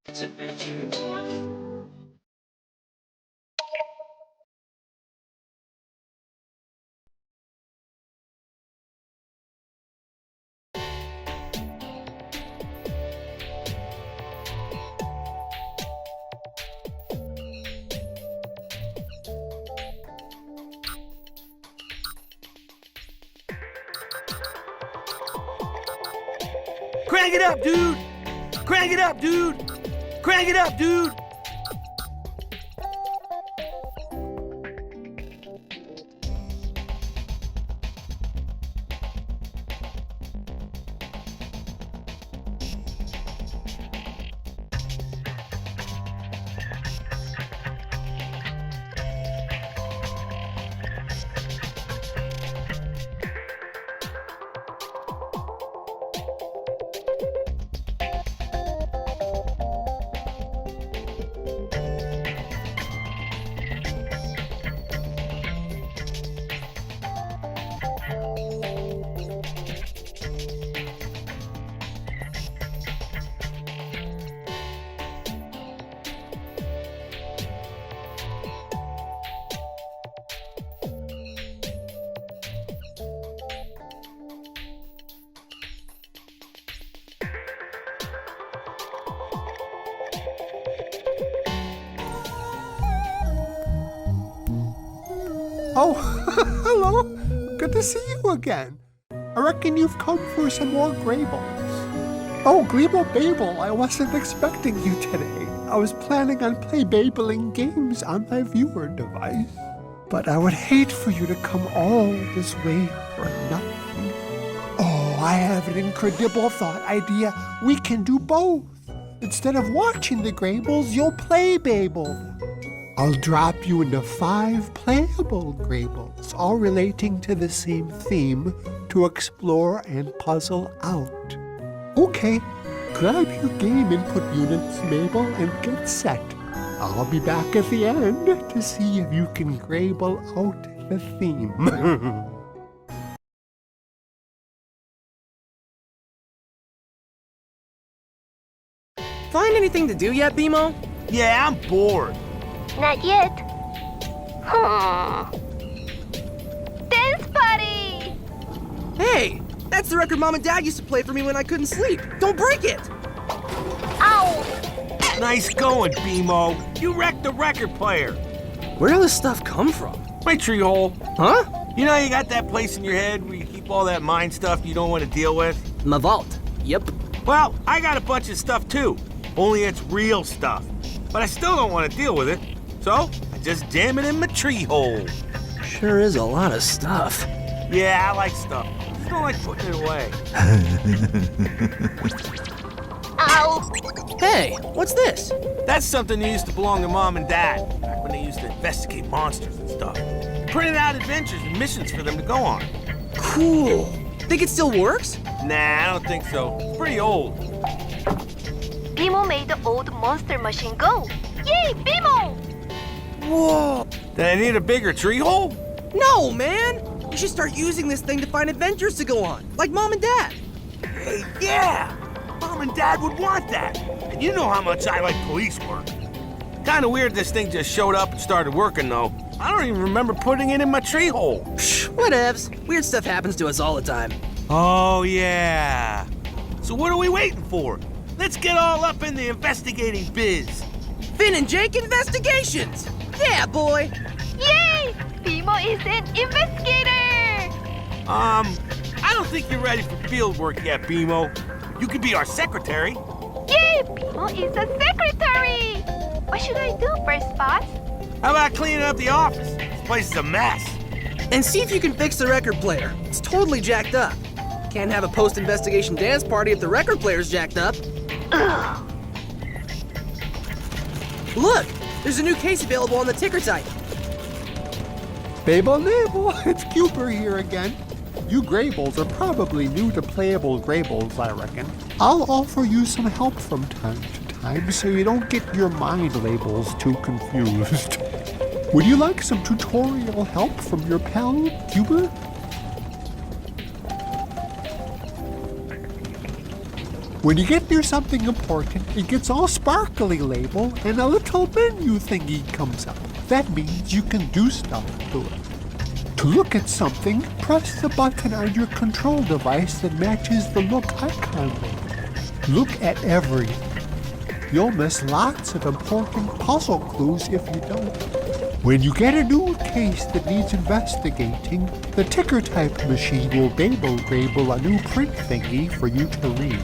Crank it up, dude! Crank it up, dude! Crank it up, dude! Oh, hello. Good to see you again. I reckon you've come for some more Greyballs. Oh, Gleeble Babel, I wasn't expecting you today. I was planning on play-babling games on my viewer device. But I would hate for you to come all this way for nothing. Oh, I have an incredible thought idea. We can do both. Instead of watching the Greyballs, you'll play-babel them. I'll drop you into 5 playable Greyballs, all relating to the same theme, to explore and puzzle out. Okay, grab your game input units, Mabel, and get set. I'll be back at the end to see if you can Greyball out the theme. Find anything to do yet, BMO? Yeah, I'm bored. Not yet. Dance party! Hey, that's the record Mom and Dad used to play for me when I couldn't sleep. Don't break it! Ow! Nice going, BMO. You wrecked the record player. Where did this stuff come from? My tree hole. Huh? You know you got that place in your head where you keep all that mind stuff you don't want to deal with? My vault. Yep. Well, I got a bunch of stuff too. Only it's real stuff. But I still don't want to deal with it. So, I just jam it in my tree hole. Sure is a lot of stuff. Yeah, I like stuff. Just don't like putting it away. Ow! Hey, what's this? That's something that used to belong to Mom and Dad, back when they used to investigate monsters and stuff. Printed out adventures and missions for them to go on. Cool. Think it still works? Nah, I don't think so. It's pretty old. Bimo made the old monster machine go. Yay, Bimo! Whoa. Did I need a bigger tree hole? No, man! You should start using this thing to find adventures to go on, like Mom and Dad. Hey, yeah! Mom and Dad would want that. And you know how much I like police work. Kinda weird this thing just showed up and started working, though. I don't even remember putting it in my tree hole. Psh, whatevs. Weird stuff happens to us all the time. Oh, yeah. So what are we waiting for? Let's get all up in the investigating biz. Finn and Jake Investigations! Yeah, boy! Yay! Bimo is an investigator! I don't think you're ready for field work yet, BMO. You could be our secretary. Yay! Bimo is a secretary! What should I do first, Spots? How about cleaning up the office? This place is a mess. And see if you can fix the record player. It's totally jacked up. Can't have a post-investigation dance party if the record player's jacked up. Ugh. Look! There's a new case available on the ticker type. Babel Nabel, it's Cooper here again. You Greyballs are probably new to playable Greyballs, I reckon. I'll offer you some help from time to time so you don't get your mind labels too confused. Would you like some tutorial help from your pal, Cooper? When you get near something important, it gets all sparkly label and a little menu thingy comes up. That means you can do stuff to it. To look at something, press the button on your control device that matches the look icon label. Look at everything. You'll miss lots of important puzzle clues if you don't. When you get a new case that needs investigating, the ticker type machine will label a new print thingy for you to read.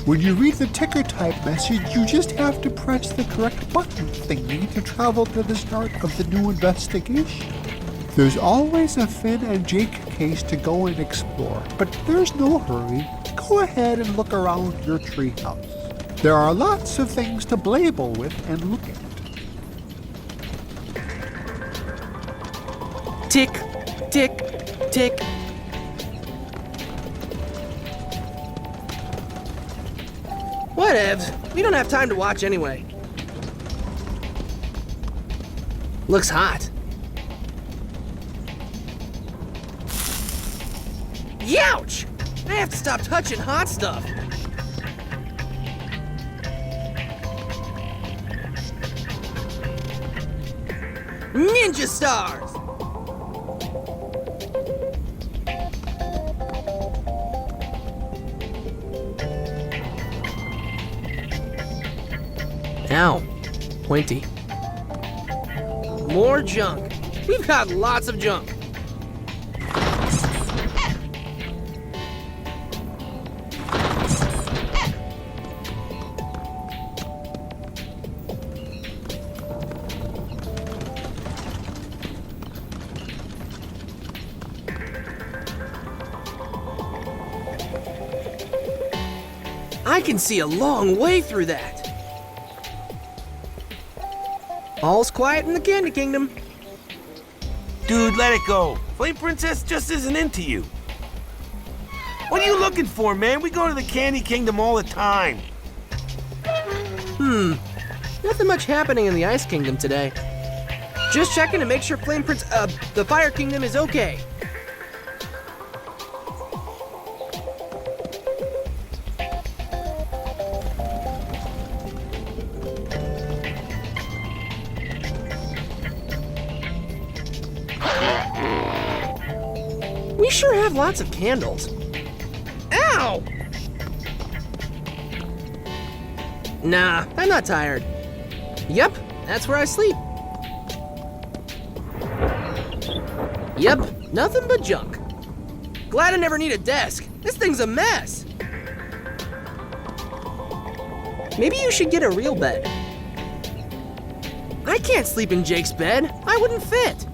When you read the ticker type message, you just have to press the correct button thingy to travel to the start of the new investigation. There's always a Finn and Jake case to go and explore, but there's no hurry. Go ahead and look around your treehouse. There are lots of things to label with and look at. Tick, tick, tick. Whatevs. We don't have time to watch anyway. Looks hot. Youch! I have to stop touching hot stuff. Ninja stars! Ow. Pointy. More junk. We've got lots of junk. I can see a long way through that. All's quiet in the Candy Kingdom. Dude, let it go. Flame Princess just isn't into you. What are you looking for, man? We go to the Candy Kingdom all the time. Nothing much happening in the Ice Kingdom today. Just checking to make sure the Fire Kingdom is okay. We sure have lots of candles. Ow! Nah, I'm not tired. Yep, that's where I sleep. Yep, nothing but junk. Glad I never need a desk. This thing's a mess. Maybe you should get a real bed. I can't sleep in Jake's bed. I wouldn't fit.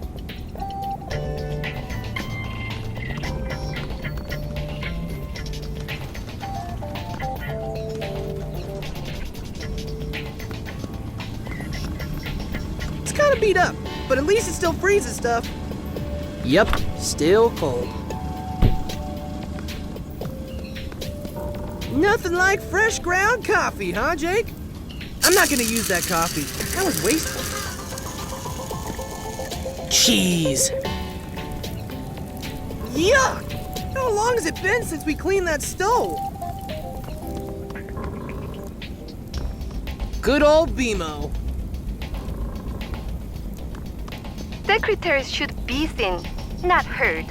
It's kind of beat up, but at least it still freezes stuff. Yep, still cold. Nothing like fresh ground coffee, huh, Jake? I'm not gonna use that coffee. That was wasteful. Cheese. Yuck! How long has it been since we cleaned that stove? Good old BMO. Secretaries should be seen, not heard.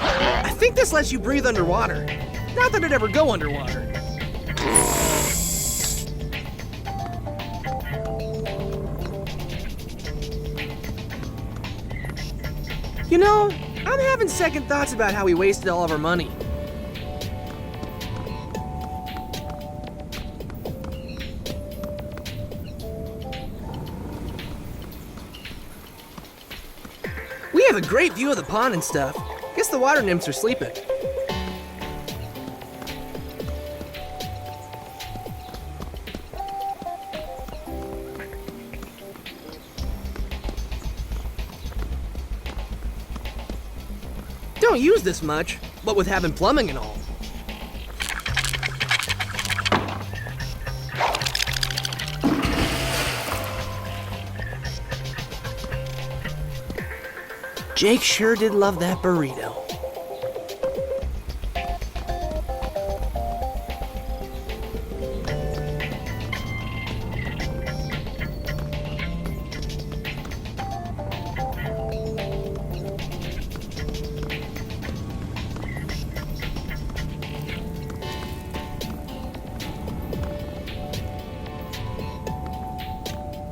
I think this lets you breathe underwater. Not that I'd ever go underwater. You know, I'm having second thoughts about how we wasted all of our money. We have a great view of the pond and stuff. Guess the water nymphs are sleeping. Don't use this much, but with having plumbing and all. Jake sure did love that burrito.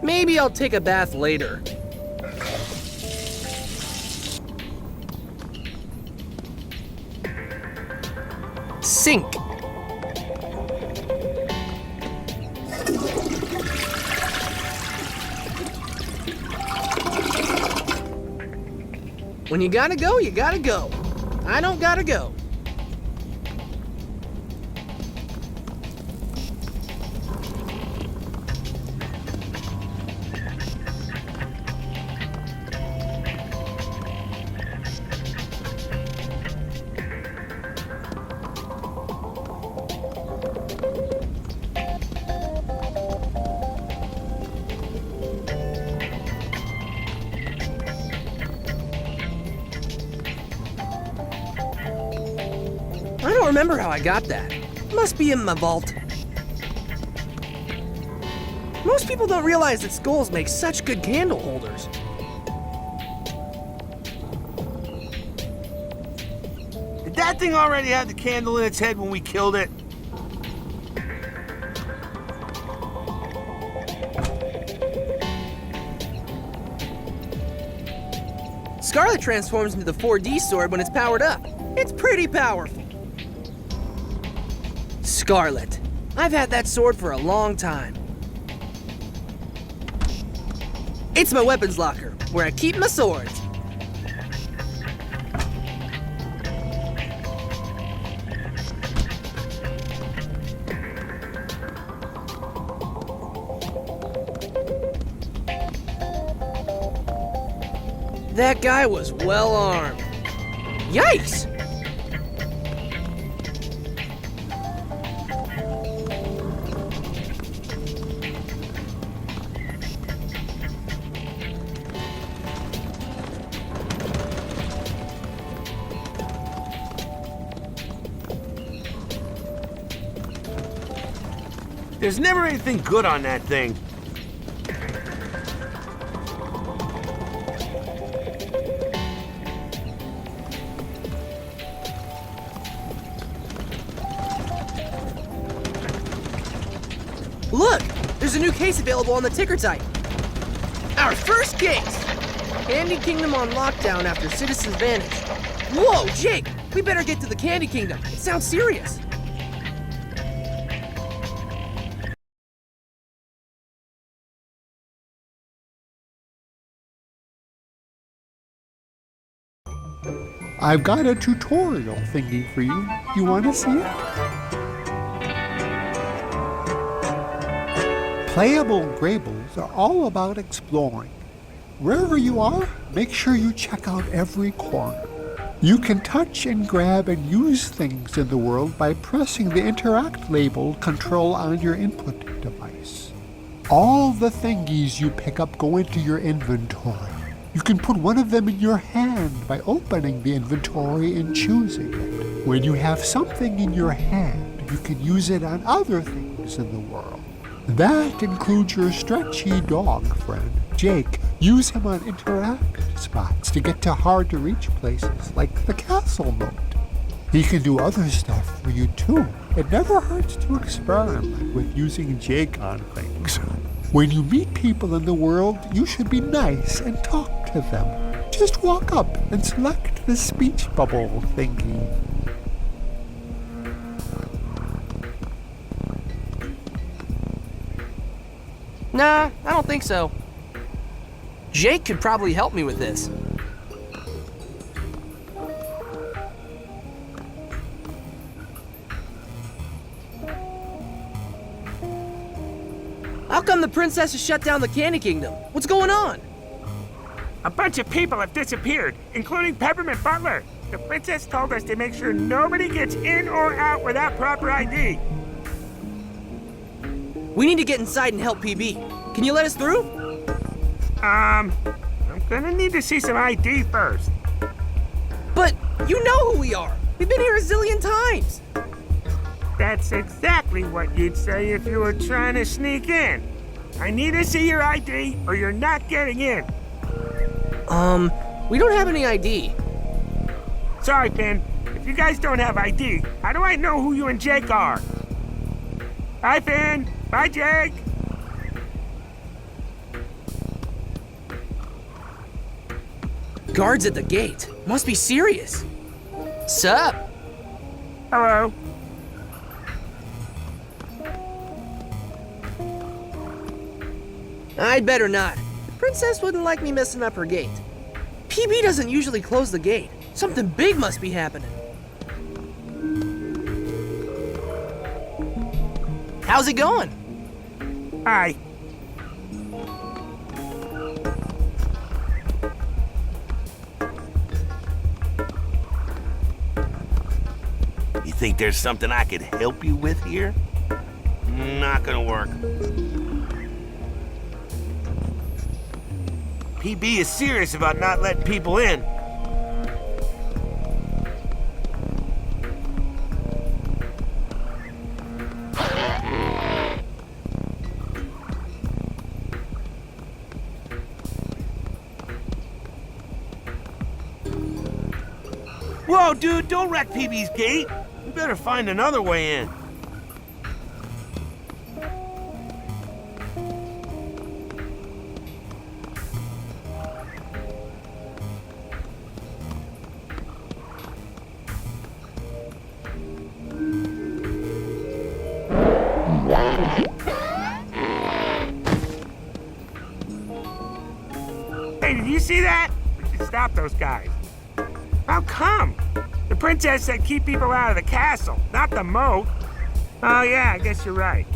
Maybe I'll take a bath later. Sink. When you gotta go, you gotta go. I don't gotta go. I don't remember how I got that. Must be in my vault. Most people don't realize that skulls make such good candle holders. Did that thing already have the candle in its head when we killed it? Scarlet transforms into the 4D sword when it's powered up. It's pretty powerful. Scarlet. I've had that sword for a long time. It's my weapons locker, where I keep my swords. That guy was well armed. Yikes! There's never anything good on that thing. Look! There's a new case available on the ticker type. Our first case! Candy Kingdom on lockdown after citizens vanish. Whoa, Jake! We better get to the Candy Kingdom. It sounds serious. I've got a tutorial thingy for you. You want to see it? Playable Graybles are all about exploring. Wherever you are, make sure you check out every corner. You can touch and grab and use things in the world by pressing the Interact label control on your input device. All the thingies you pick up go into your inventory. You can put one of them in your hand by opening the inventory and choosing it. When you have something in your hand, you can use it on other things in the world. That includes your stretchy dog friend, Jake. Use him on interact spots to get to hard-to-reach places like the castle moat. He can do other stuff for you too. It never hurts to experiment with using Jake on things. When you meet people in the world, you should be nice and talk to them. Just walk up and select the speech bubble thingy. Nah, I don't think so. Jake could probably help me with this. How come the princess has shut down the Candy Kingdom? What's going on? A bunch of people have disappeared, including Peppermint Butler. The princess told us to make sure nobody gets in or out without proper ID. We need to get inside and help PB. Can you let us through? I'm gonna need to see some ID first. But you know who we are. We've been here a zillion times. That's exactly what you'd say if you were trying to sneak in. I need to see your ID or you're not getting in. We don't have any ID. Sorry, Finn. If you guys don't have ID, how do I know who you and Jake are? Bye, Finn. Bye, Jake. Guards at the gate. Must be serious. Sup? Hello. I'd better not. The princess wouldn't like me messing up her gate. PB doesn't usually close the gate. Something big must be happening. How's it going? Hi. You think there's something I could help you with here? Not gonna work. PB is serious about not letting people in. Whoa, dude, don't wreck PB's gate. We better find another way in. Hey, did you see that? We should stop those guys. How come? The princess said keep people out of the castle, not the moat. Oh yeah, I guess you're right.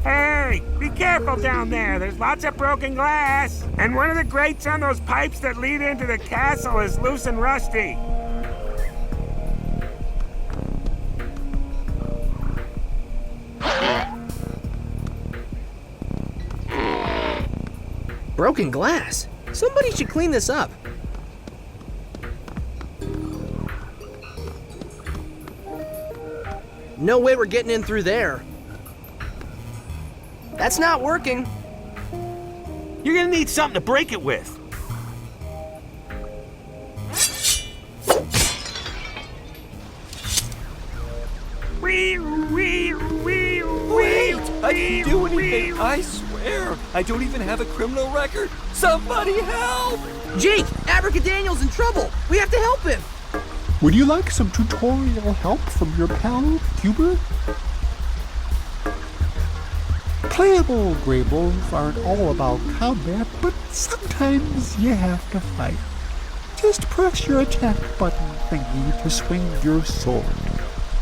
Hey, be careful down there. There's lots of broken glass. And one of the grates on those pipes that lead into the castle is loose and rusty. Broken glass? Somebody should clean this up. No way we're getting in through there. That's not working. You're gonna need something to break it with. Wee, wee, wee, Wait! I didn't do anything, I swear! I don't even have a criminal record! Somebody help! Jake, Abracadaniel's in trouble. We have to help him. Would you like some tutorial help from your pal, Hubert? Playable Greyballs aren't all about combat, but sometimes you have to fight. Just press your attack button thingy to swing your sword.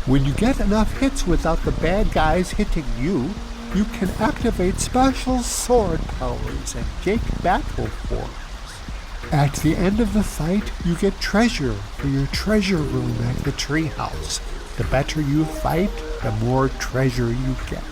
When you get enough hits without the bad guys hitting you, you can activate special sword powers and Jake battle forms. At the end of the fight, you get treasure for your treasure room at the treehouse. The better you fight, the more treasure you get.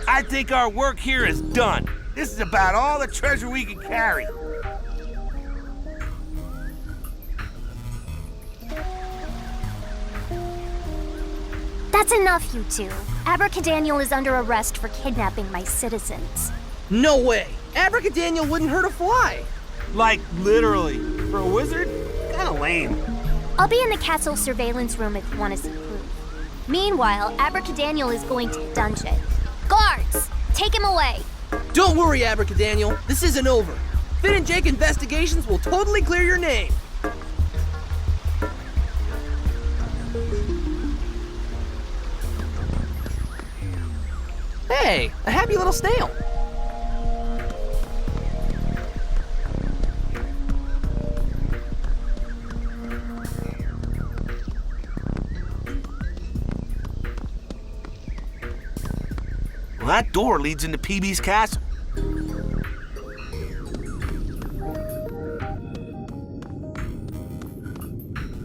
I think our work here is done. This is about all the treasure we can carry. That's enough, you two. Abracadaniel is under arrest for kidnapping my citizens. No way. Abracadaniel wouldn't hurt a fly. Like, literally. For a wizard? Kinda lame. I'll be in the castle surveillance room if you want to see proof. Meanwhile, Abracadaniel is going to the dungeon. Guards, take him away. Don't worry, Abracadaniel. This isn't over. Finn and Jake Investigations will totally clear your name. Hey, a happy little snail. Well, that door leads into PB's castle.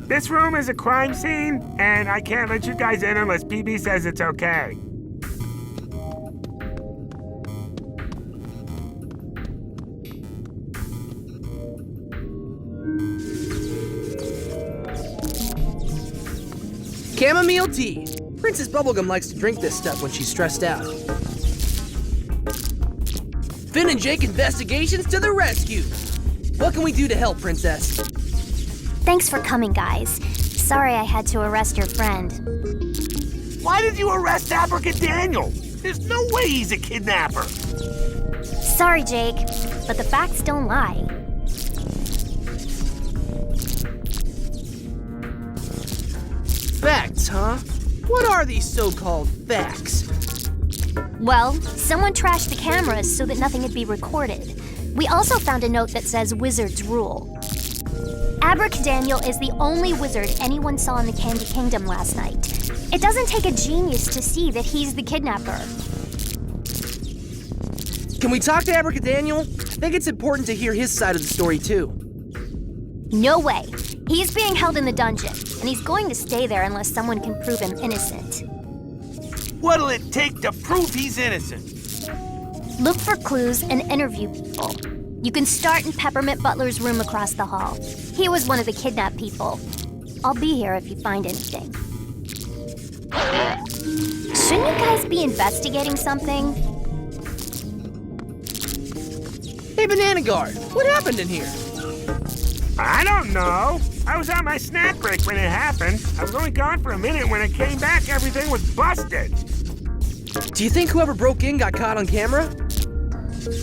This room is a crime scene, and I can't let you guys in unless PB says it's okay. Chamomile tea. Princess Bubblegum likes to drink this stuff when she's stressed out. Finn and Jake Investigations to the rescue. What can we do to help, Princess? Thanks for coming, guys. Sorry I had to arrest your friend. Why did you arrest Abracadaniel? There's no way he's a kidnapper. Sorry, Jake, but the facts don't lie. Facts, huh? What are these so-called facts? Well, someone trashed the cameras so that nothing would be recorded. We also found a note that says Wizards Rule. Abracadaniel is the only wizard anyone saw in the Candy Kingdom last night. It doesn't take a genius to see that he's the kidnapper. Can we talk to Abracadaniel? I think it's important to hear his side of the story, too. No way. He's being held in the dungeon, and he's going to stay there unless someone can prove him innocent. What'll it take to prove he's innocent? Look for clues and interview people. You can start in Peppermint Butler's room across the hall. He was one of the kidnapped people. I'll be here if you find anything. Shouldn't you guys be investigating something? Hey, Banana Guard, what happened in here? I don't know. I was on my snack break when it happened. I was only gone for a minute. When I came back, everything was busted. Do you think whoever broke in got caught on camera?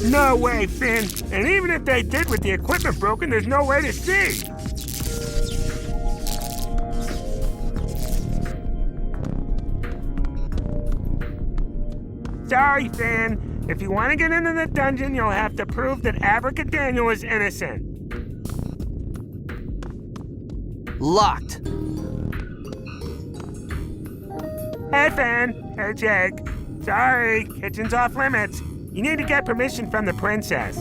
No way, Finn. And even if they did with the equipment broken, there's no way to see. Sorry, Finn. If you want to get into the dungeon, you'll have to prove that Abracadaniel is innocent. Locked. Hey, Finn. Hey, Jake. Sorry, kitchen's off limits. You need to get permission from the princess.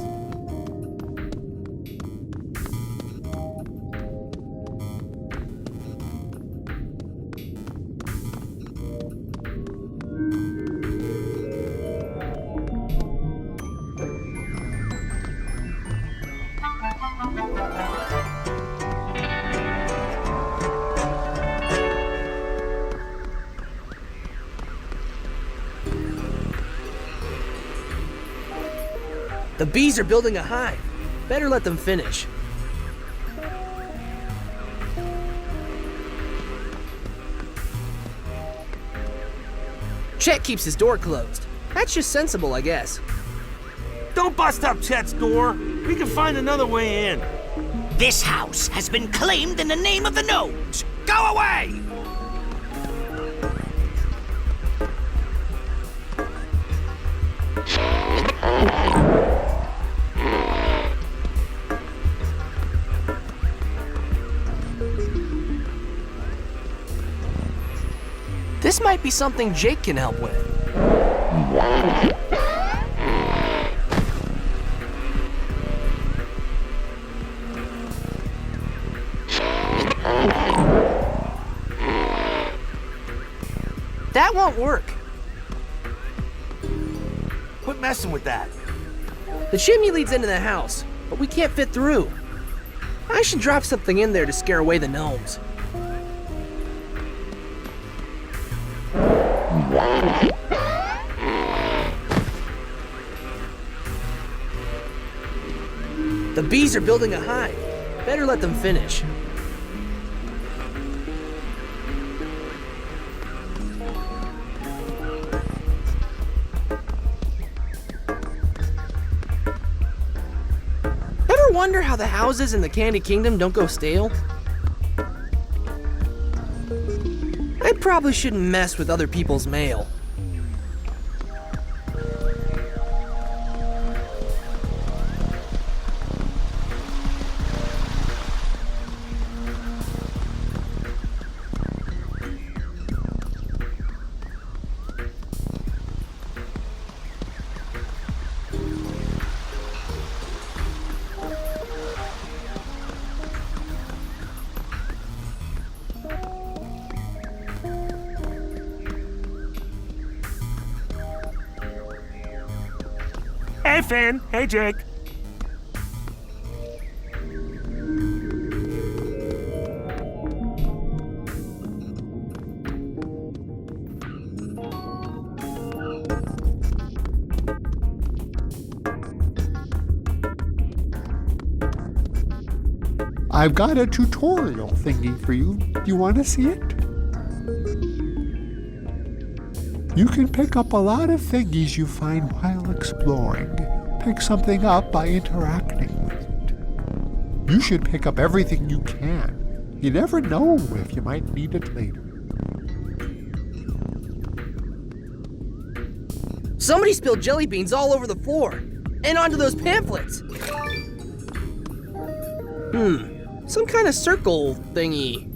The bees are building a hive. Better let them finish. Chet keeps his door closed. That's just sensible, I guess. Don't bust up Chet's door. We can find another way in. This house has been claimed in the name of the gnomes. Go away! This might be something Jake can help with. That won't work. Quit messing with that. The chimney leads into the house, but we can't fit through. I should drop something in there to scare away the gnomes. The bees are building a hive. Better let them finish. wonder how the houses in the Candy Kingdom don't go stale? I probably shouldn't mess with other people's mail. Hey, Finn. Hey, Jake. I've got a tutorial thingy for you. Do you want to see it? You can pick up a lot of thingies you find while exploring. Pick something up by interacting with it. You should pick up everything you can. You never know if you might need it later. Somebody spilled jelly beans all over the floor and onto those pamphlets. Some kind of circle thingy.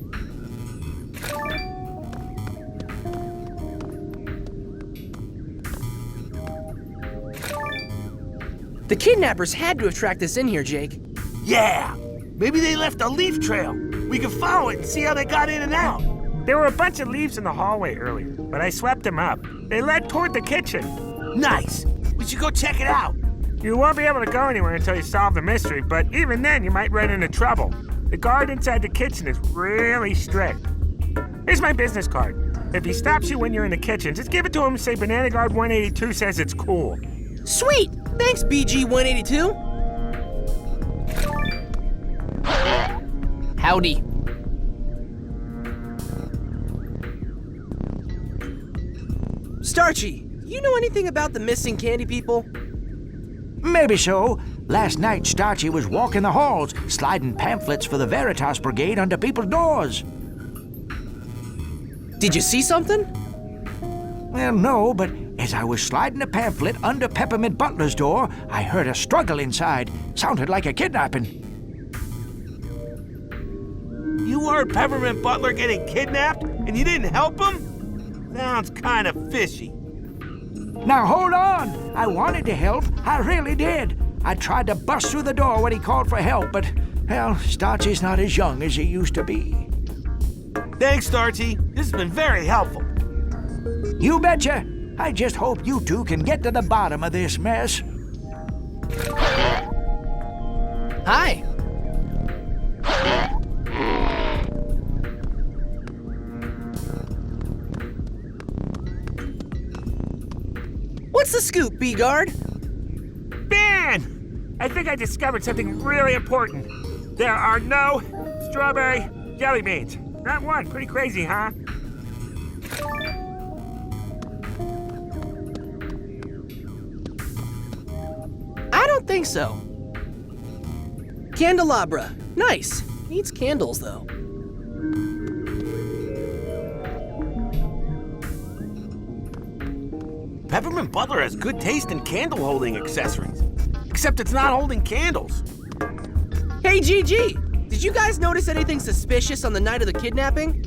The kidnappers had to have tracked this in here, Jake. Yeah! Maybe they left a leaf trail. We can follow it and see how they got in and out. There were a bunch of leaves in the hallway earlier, but I swept them up. They led toward the kitchen. Nice! We should go check it out. You won't be able to go anywhere until you solve the mystery, but even then you might run into trouble. The guard inside the kitchen is really strict. Here's my business card. If he stops you when you're in the kitchen, just give it to him and say Banana Guard 182 says it's cool. Sweet! Thanks, BG 182. Howdy. Starchy, you know anything about the missing candy people? Maybe so. Last night, Starchy was walking the halls, sliding pamphlets for the Veritas Brigade under people's doors. Did you see something? Well, no, but as I was sliding a pamphlet under Peppermint Butler's door, I heard a struggle inside. Sounded like a kidnapping. You heard Peppermint Butler getting kidnapped and you didn't help him? Sounds kind of fishy. Now, hold on. I wanted to help. I really did. I tried to bust through the door when he called for help, but, well, Starchy's not as young as he used to be. Thanks, Starchy. This has been very helpful. You betcha. I just hope you two can get to the bottom of this mess. Hi. What's the scoop, B-Guard? Ben! I think I discovered something really important. There are no strawberry jelly beans. Not one. Pretty crazy, huh? I don't think so. Candelabra. Nice. Needs candles, though. Peppermint Butler has good taste in candle-holding accessories. Except it's not holding candles. Hey, GG! Did you guys notice anything suspicious on the night of the kidnapping?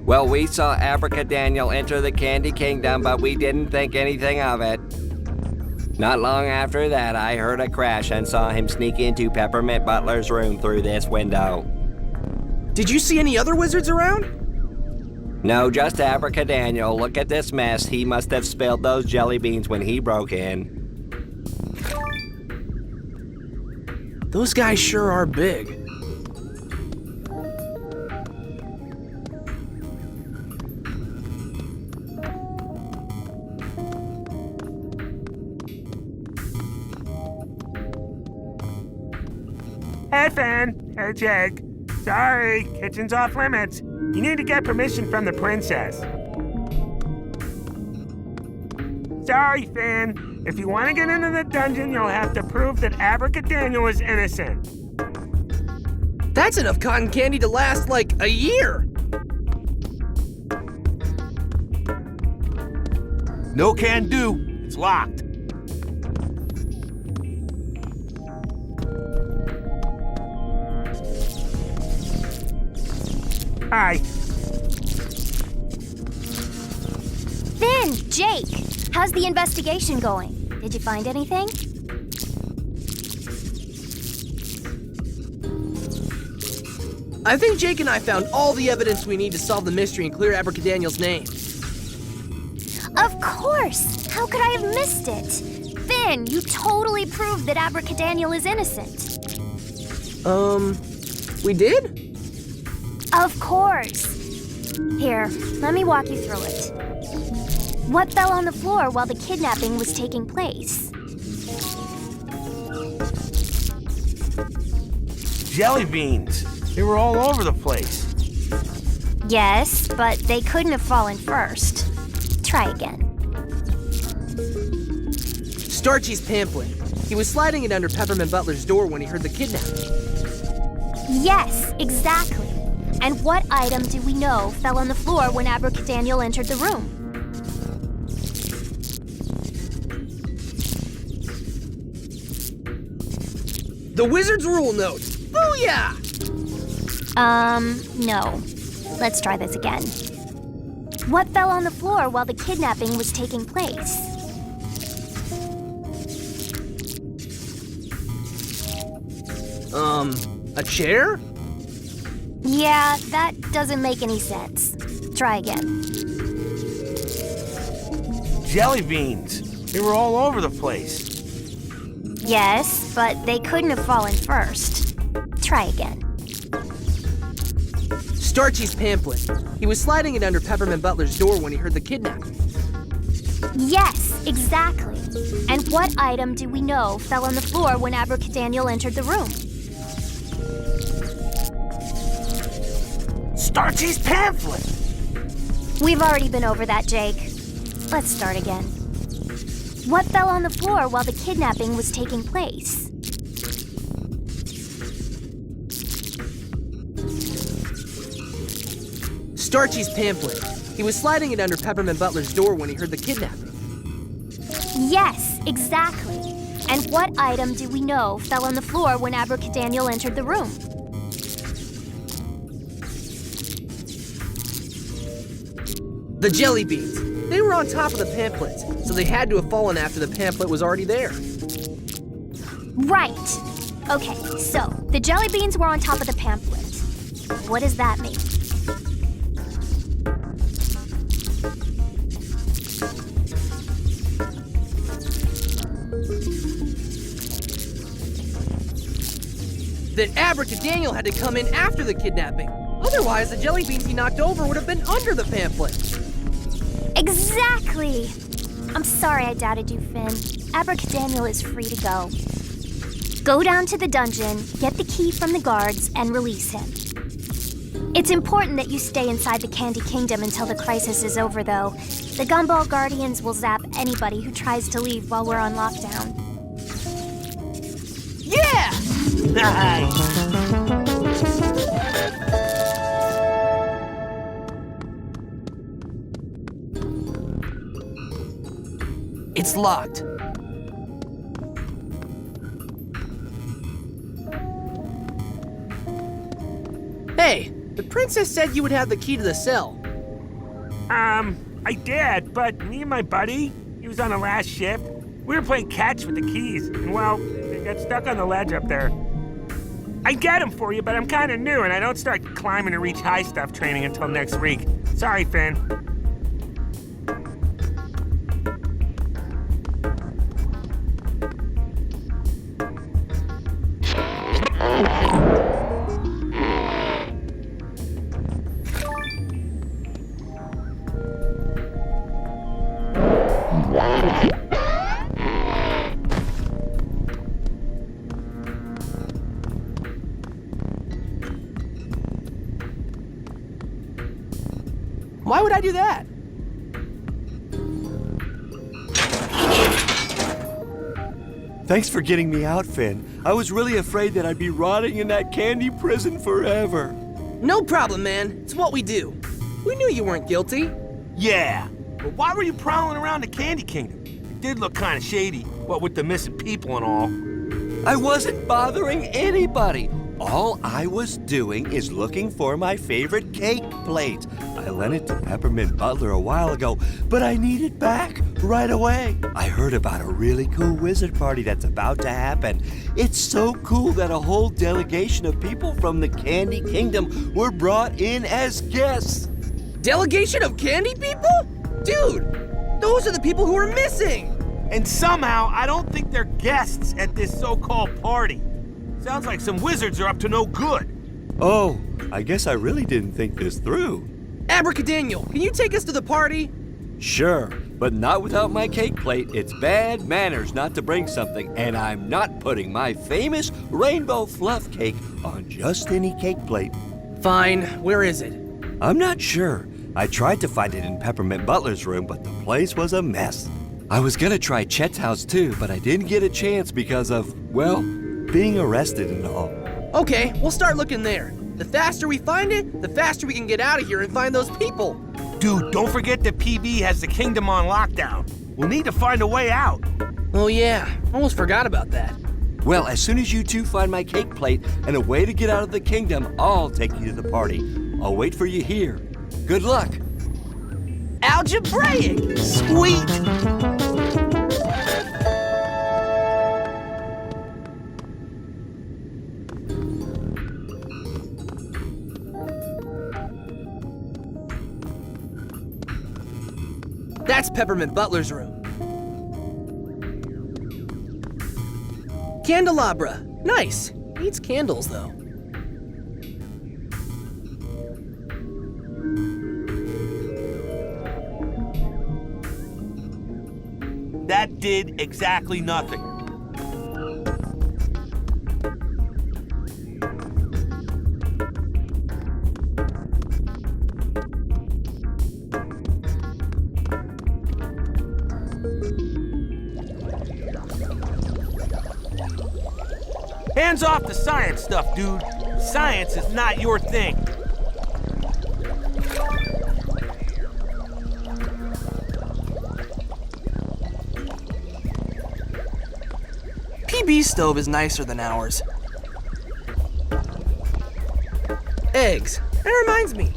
Well, we saw Abracadaniel enter the Candy Kingdom, but we didn't think anything of it. Not long after that, I heard a crash and saw him sneak into Peppermint Butler's room through this window. Did you see any other wizards around? No, just Abracadaniel. Look at this mess. He must have spilled those jelly beans when he broke in. Those guys sure are big. Hey, Finn. Hey, Jake. Sorry, kitchen's off limits. You need to get permission from the princess. Sorry, Finn. If you want to get into the dungeon, you'll have to prove that Abracadaniel is innocent. That's enough cotton candy to last, like, a year! No can do. It's locked. Hi. Finn, Jake, how's the investigation going? Did you find anything? I think Jake and I found all the evidence we need to solve the mystery and clear Abracadaniel's name. Of course! How could I have missed it? Finn, you totally proved that Abracadaniel is innocent. We did? Of course. Here, let me walk you through it. What fell on the floor while the kidnapping was taking place? Jelly beans. They were all over the place. Yes, but they couldn't have fallen first. Try again. Starchy's pamphlet. He was sliding it under Peppermint Butler's door when he heard the kidnapping. Yes, exactly. And what item do we know fell on the floor when Abracadaniel entered the room? The Wizard's Rule Note! Booyah! No. Let's try this again. What fell on the floor while the kidnapping was taking place? A chair? Yeah, that doesn't make any sense. Try again. Jelly beans. They were all over the place. Yes, but they couldn't have fallen first. Try again. Starchy's pamphlet. He was sliding it under Peppermint Butler's door when he heard the kidnapping. Yes, exactly. And what item do we know fell on the floor when Abracadaniel entered the room? Starchy's pamphlet. We've already been over that, Jake. Let's start again. What fell on the floor while the kidnapping was taking place? Starchy's pamphlet. He was sliding it under Peppermint Butler's door when he heard the kidnapping. Yes, exactly. And what item do we know fell on the floor when Abracadaniel entered the room? The jelly beans. They were on top of the pamphlets, so they had to have fallen after the pamphlet was already there. Right. Okay, so the jelly beans were on top of the pamphlet. What does that mean? That Abracadaniel had to come in after the kidnapping. Otherwise, the jelly beans he knocked over would have been under the pamphlet. Exactly! I'm sorry I doubted you, Finn. Abracadaniel is free to go. Go down to the dungeon, get the key from the guards, and release him. It's important that you stay inside the Candy Kingdom until the crisis is over, though. The Gumball Guardians will zap anybody who tries to leave while we're on lockdown. Yeah! Nice. It's locked. Hey, the princess said you would have the key to the cell. I did, but me and my buddy, he was on the last shift. We were playing catch with the keys, and well, they got stuck on the ledge up there. I get them for you, but I'm kind of new, and I don't start climbing to reach high stuff training until next week. Sorry, Finn. Why would I do that? Thanks for getting me out, Finn. I was really afraid that I'd be rotting in that candy prison forever. No problem, man. It's what we do. We knew you weren't guilty. Yeah, but why were you prowling around the Candy Kingdom? It did look kind of shady, what with the missing people and all. I wasn't bothering anybody. All I was doing is looking for my favorite cake plate. I lent it to Peppermint Butler a while ago, but I need it back right away. I heard about a really cool wizard party that's about to happen. It's so cool that a whole delegation of people from the Candy Kingdom were brought in as guests. Delegation of candy people? Dude, those are the people who are missing. And somehow, I don't think they're guests at this so-called party. Sounds like some wizards are up to no good. Oh, I guess I really didn't think this through. Abracadaniel, can you take us to the party? Sure, but not without my cake plate. It's bad manners not to bring something, and I'm not putting my famous rainbow fluff cake on just any cake plate. Fine, where is it? I'm not sure. I tried to find it in Peppermint Butler's room, but the place was a mess. I was gonna try Chet's house too, but I didn't get a chance because of, well, being arrested and all. Okay, we'll start looking there. The faster we find it, the faster we can get out of here and find those people. Dude, don't forget that PB has the kingdom on lockdown. We'll need to find a way out. Oh yeah, almost forgot about that. Well, as soon as you two find my cake plate and a way to get out of the kingdom, I'll take you to the party. I'll wait for you here. Good luck. Algebraic! Sweet! That's Peppermint Butler's room. Candelabra. Nice. Needs candles, though. That did exactly nothing. Hands off the science stuff, dude. Science is not your thing. PB's stove is nicer than ours. Eggs. That reminds me.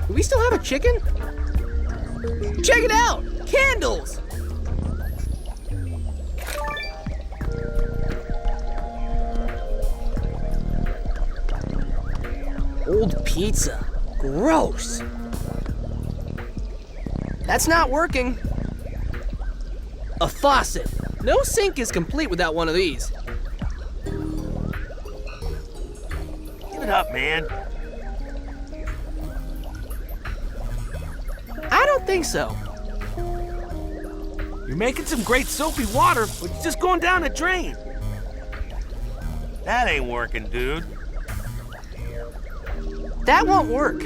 Do we still have a chicken? Check it out! Candles! Old pizza. Gross. That's not working. A faucet. No sink is complete without one of these. Give it up, man. I don't think so. You're making some great soapy water, but it's just going down the drain. That ain't working, dude. That won't work.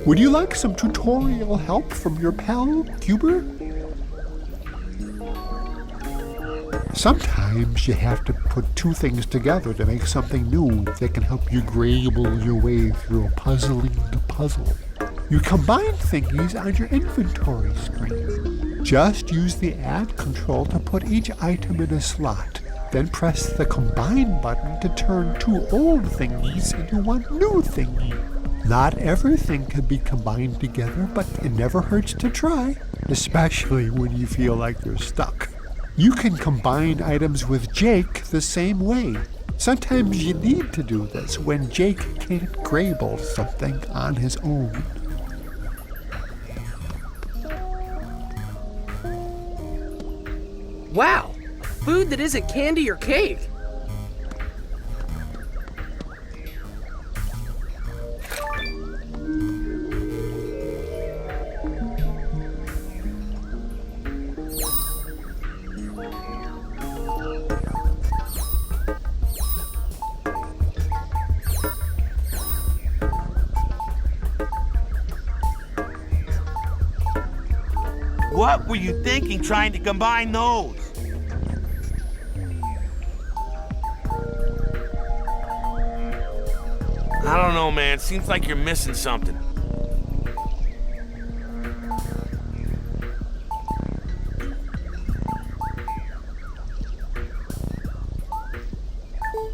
Would you like some tutorial help from your pal, Cuber? Sometimes you have to put two things together to make something new that can help you grable your way through a puzzling puzzle. You combine thingies on your inventory screen. Just use the Add control to put each item in a slot. Then press the Combine button to turn two old thingies into one new thingy. Not everything can be combined together, but it never hurts to try, especially when you feel like you're stuck. You can combine items with Jake the same way. Sometimes you need to do this when Jake can't grable something on his own. Wow, food that isn't candy or cake. What were you thinking trying to combine those? I don't know, man. Seems like you're missing something.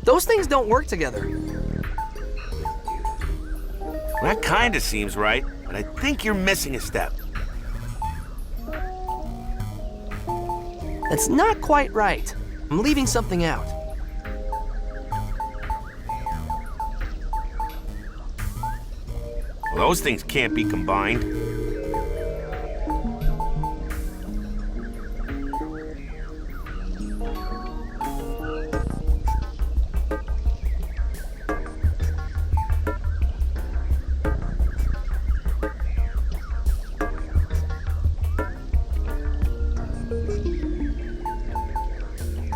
Those things don't work together. That kinda seems right, but I think you're missing a step. That's not quite right. I'm leaving something out. Well, those things can't be combined.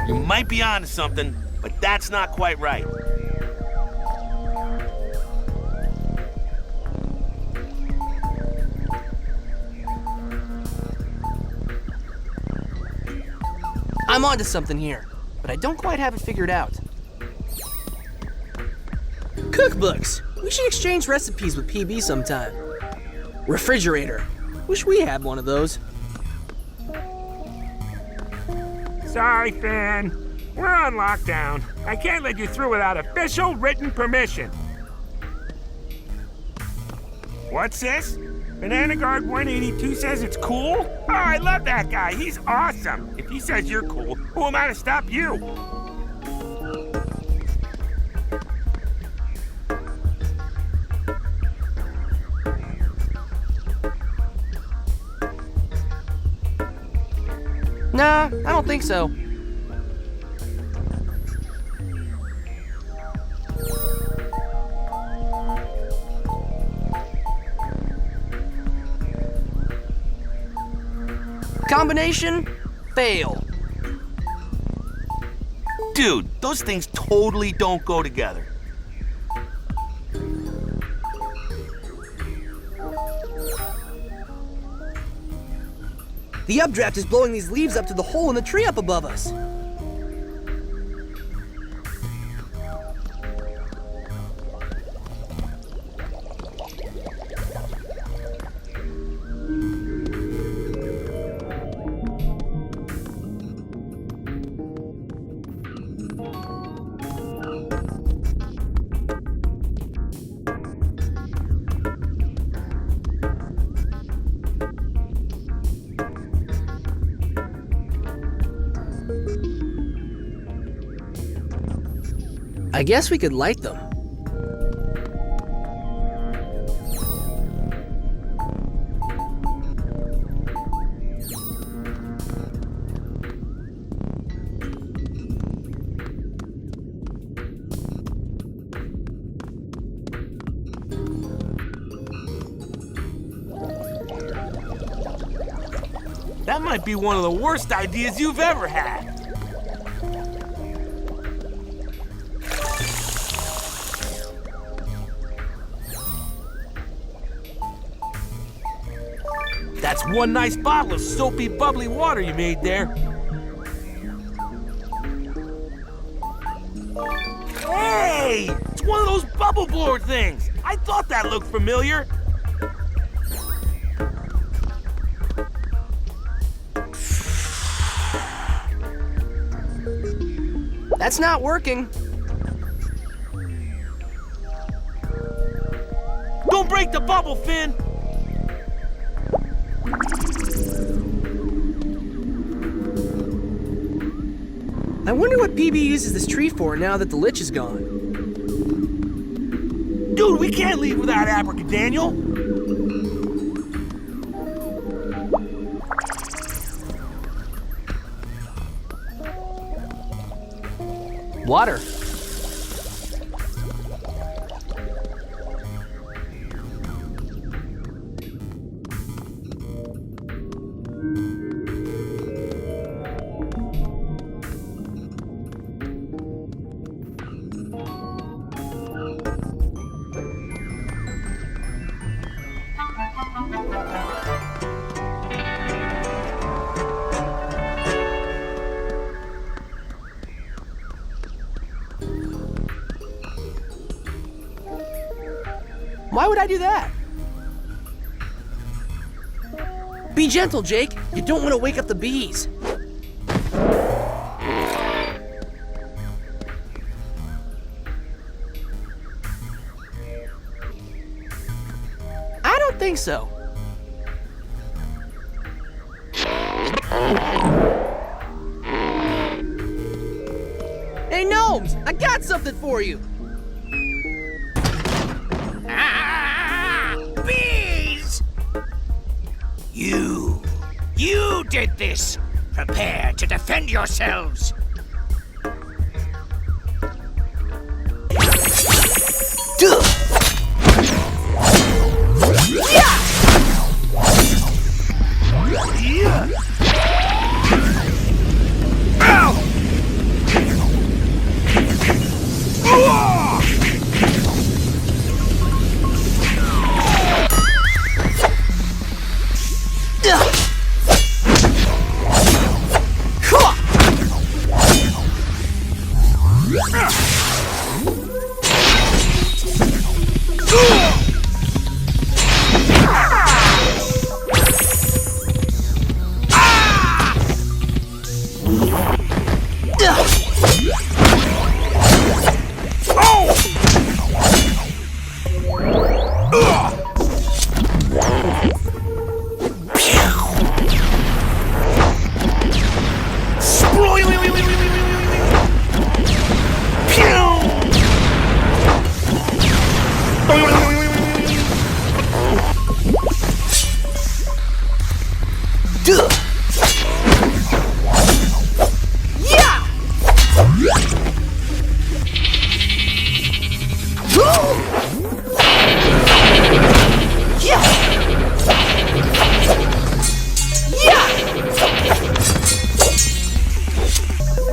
You might be onto something, but that's not quite right. I'm onto something here, but I don't quite have it figured out. Cookbooks! We should exchange recipes with PB sometime. Refrigerator. Wish we had one of those. Sorry, Finn. We're on lockdown. I can't let you through without official written permission. What's this? Banana Guard 182 says it's cool? Oh, I love that guy. He's awesome. If he says you're cool, who am I to stop you? Nah, I don't think so. Combination, fail. Dude, those things totally don't go together. The updraft is blowing these leaves up to the hole in the tree up above us. I guess we could light them. That might be one of the worst ideas you've ever had. That's one nice bottle of soapy, bubbly water you made there. Hey! It's one of those bubble blower things! I thought that looked familiar. That's not working. Don't break the bubble, Finn! I wonder what PB uses this tree for now that the lich is gone. Dude, we can't leave without Abracadaniel. Water. Why would I do that? Be gentle, Jake. You don't want to wake up the bees. I don't think so. Hey, gnomes! I got something for you! Bees! You did this! Prepare to defend yourselves!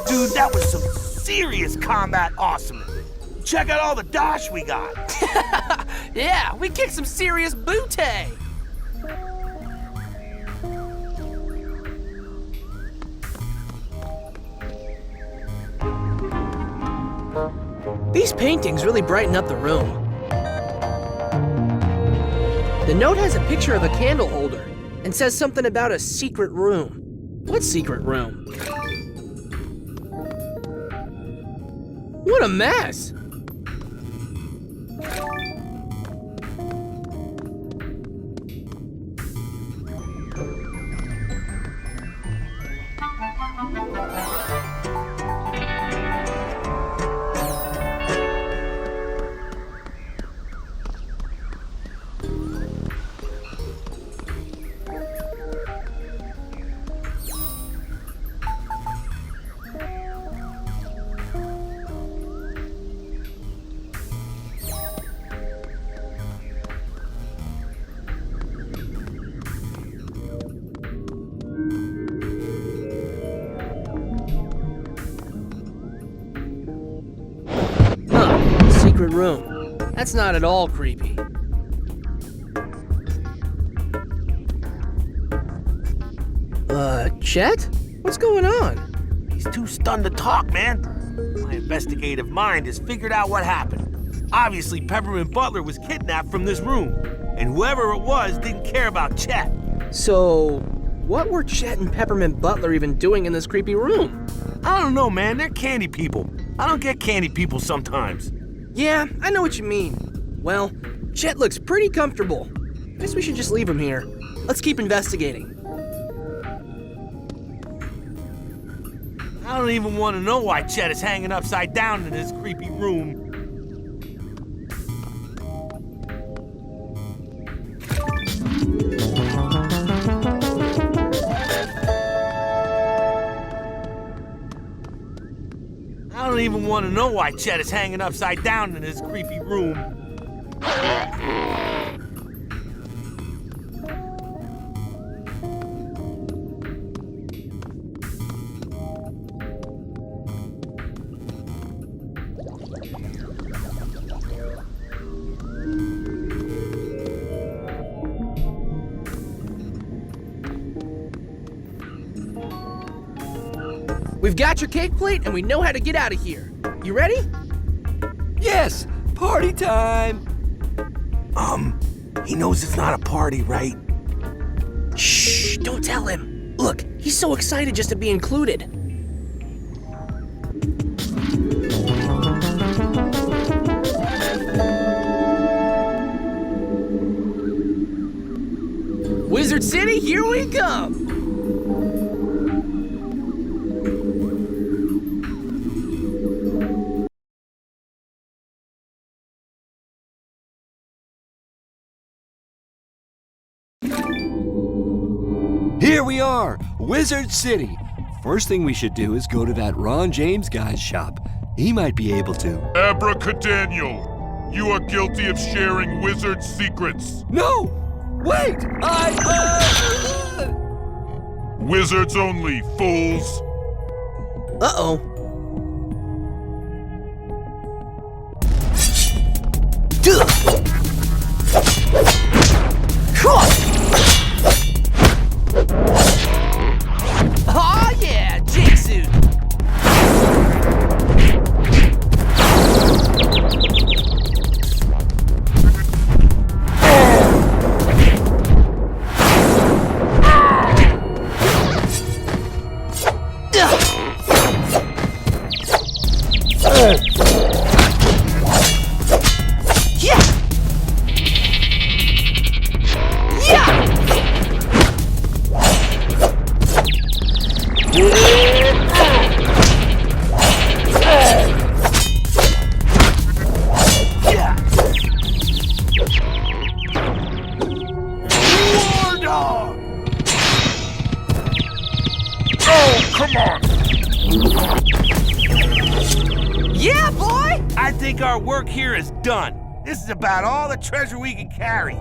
Dude, that was some serious combat awesomeness. Check out all the dosh we got. Yeah, we kicked some serious booty. These paintings really brighten up the room. The note has a picture of a candle holder and says something about a secret room. What secret room? What a mess! Secret room. That's not at all creepy. Chet? What's going on? He's too stunned to talk, man. My investigative mind has figured out what happened. Obviously, Peppermint Butler was kidnapped from this room, and whoever it was didn't care about Chet. So, what were Chet and Peppermint Butler even doing in this creepy room? I don't know, man. They're candy people. I don't get candy people sometimes. Yeah, I know what you mean. Well, Chet looks pretty comfortable. Guess we should just leave him here. Let's keep investigating. I don't even want to know why Chet is hanging upside down in this creepy room. I don't even want to know why Chet is hanging upside down in this creepy room. We've got your cake plate and we know how to get out of here. You ready? Yes, party time! He knows it's not a party, right? Shh, don't tell him. Look, he's so excited just to be included. Wizard City, here we come! Here we are, Wizard City. First thing we should do is go to that Ron James guy's shop. He might be able to. Abracadaniel, you are guilty of sharing wizard secrets. No! Wait! Wizards only, fools. Uh-oh. Oh yeah, Jig suit. Yeah, boy! I think our work here is done. This is about all the treasure we can carry.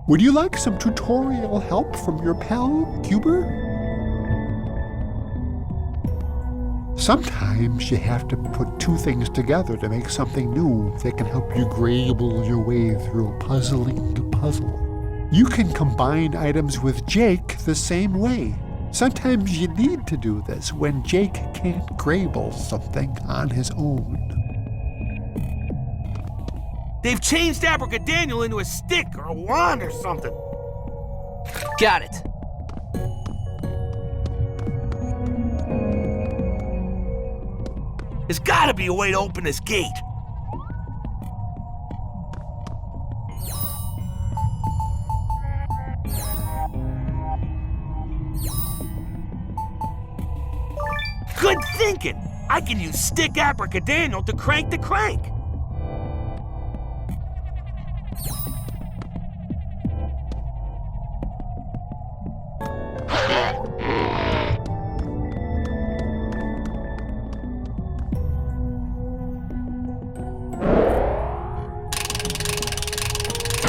Would you like some tutorial help from your pal, Cuber? Sometimes you have to put two things together to make something new that can help you grable your way through a puzzling puzzle. You can combine items with Jake the same way. Sometimes you need to do this when Jake can't grable something on his own. They've changed Abracadaniel into a stick or a wand or something. Got it. There's gotta be a way to open this gate. Good thinking! I can use stick Abracadaniel to crank the crank.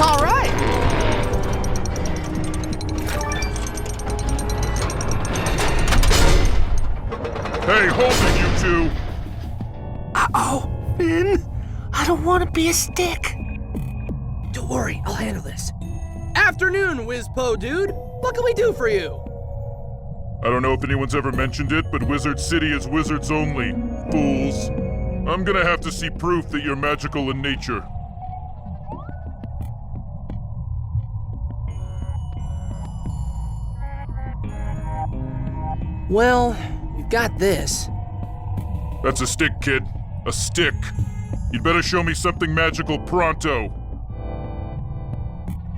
All right. Hey, hold it, you two. Uh-oh, Finn. I don't want to be a stick. Don't worry, I'll handle this. Afternoon, Wizpo dude. What can we do for you? I don't know if anyone's ever mentioned it, but Wizard City is wizards only, fools. I'm gonna have to see proof that you're magical in nature. Well, we've got this. That's a stick, kid. A stick. You'd better show me something magical pronto.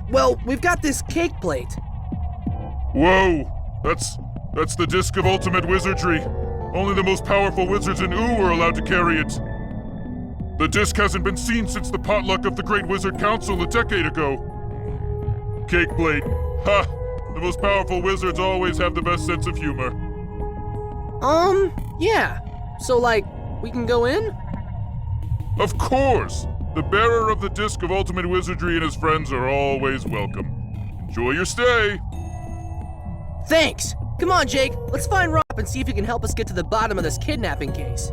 Well, we've got this cake plate. Whoa! That's the disc of ultimate wizardry. Only the most powerful wizards in Ooo are allowed to carry it. The disc hasn't been seen since the potluck of the Great Wizard Council a decade ago. Cake plate. Ha! The most powerful wizards always have the best sense of humor. Yeah. So, like, we can go in? Of course! The bearer of the disc of ultimate wizardry and his friends are always welcome. Enjoy your stay! Thanks! Come on, Jake. Let's find Rob and see if he can help us get to the bottom of this kidnapping case.